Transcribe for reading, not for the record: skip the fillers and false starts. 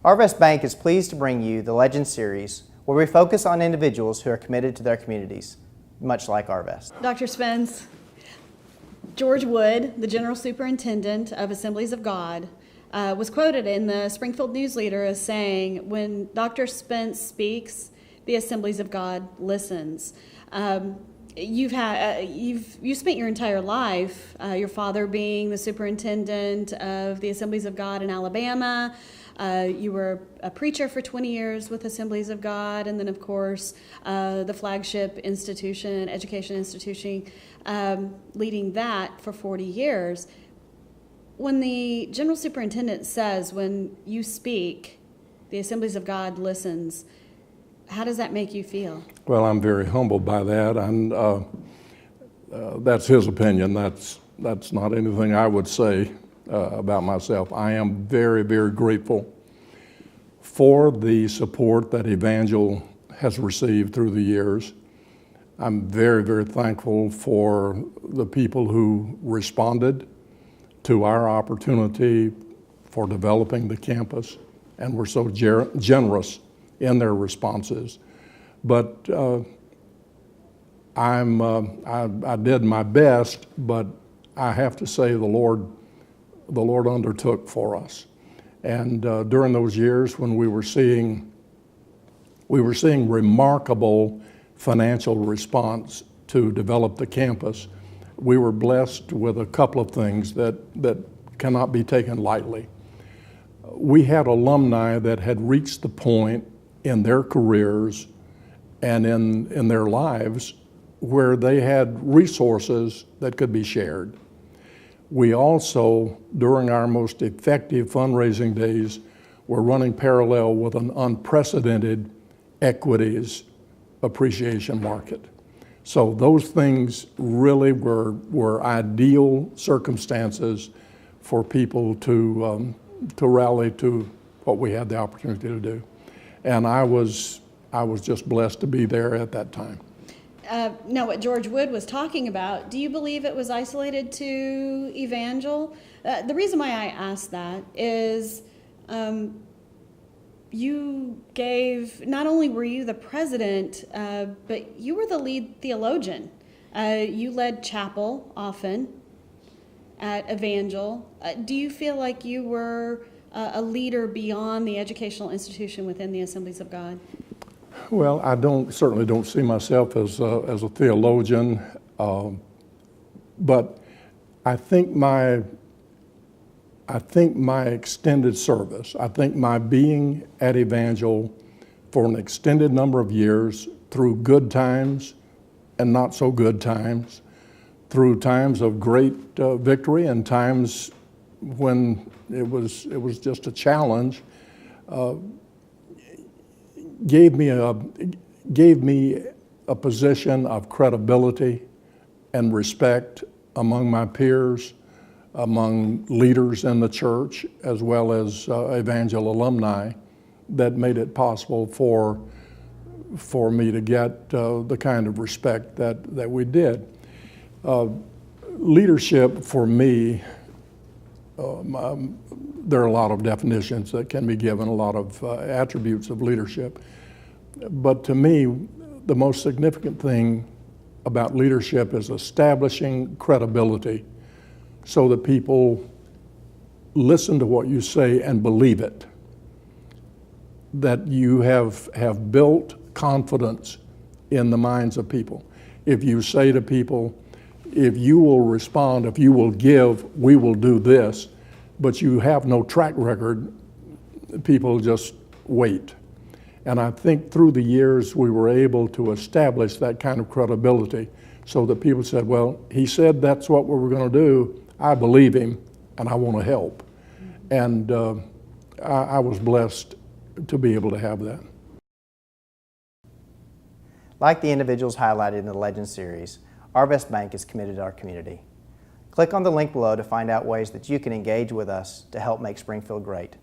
Arvest Bank is pleased to bring you the Legend Series, where we focus on individuals who are committed to their communities, much like Arvest. Dr. Spence, George Wood, the General Superintendent of Assemblies of God, was quoted in the Springfield News Leader as saying, "When Dr. Spence speaks, the Assemblies of God listens." You've spent your entire life, your father being the superintendent of the Assemblies of God in Alabama. You were a preacher for 20 years with Assemblies of God, and then, of course, the flagship institution, education institution, leading that for 40 years. When the general superintendent says, when you speak, the Assemblies of God listens, how does that make you feel? Well, I'm very humbled by that, and that's his opinion. That's not anything I would say about myself. I am very, very grateful for the support that Evangel has received through the years. I'm very, very thankful for the people who responded to our opportunity for developing the campus and were so generous in their responses. But I did my best, but I have to say the Lord undertook for us. And during those years when we were seeing remarkable financial response to develop the campus, we were blessed with a couple of things that cannot be taken lightly. We had alumni that had reached the point in their careers and in their lives where they had resources that could be shared. We also, during our most effective fundraising days, were running parallel with an unprecedented equities appreciation market. So those things really were ideal circumstances for people to rally to what we had the opportunity to do. And I was just blessed to be there at that time. Now, what George Wood was talking about, do you believe it was isolated to Evangel? The reason why I asked that is you gave, not only were you the president, but you were the lead theologian. You led chapel often at Evangel. Do you feel like you were a leader beyond the educational institution within the Assemblies of God? Well, I certainly don't see myself as a theologian, but I think my extended service, I think my being at Evangel for an extended number of years, through good times and not so good times, through times of great victory and times when it was just a challenge, gave me a position of credibility and respect among my peers, among leaders in the church, as well as Evangel alumni, that made it possible for me to get the kind of respect that we did. Leadership for me, there are a lot of definitions that can be given, a lot of attributes of leadership. But to me, the most significant thing about leadership is establishing credibility so that people listen to what you say and believe it. That you have built confidence in the minds of people. If you say to people, if you will respond, if you will give, we will do this, but you have no track record, people just wait. And I think through the years we were able to establish that kind of credibility so that people said, well, he said that's what we were going to do. I believe him and I want to help. And I was blessed to be able to have that. Like the individuals highlighted in the Legend Series, Arvest Bank is committed to our community. Click on the link below to find out ways that you can engage with us to help make Springfield great.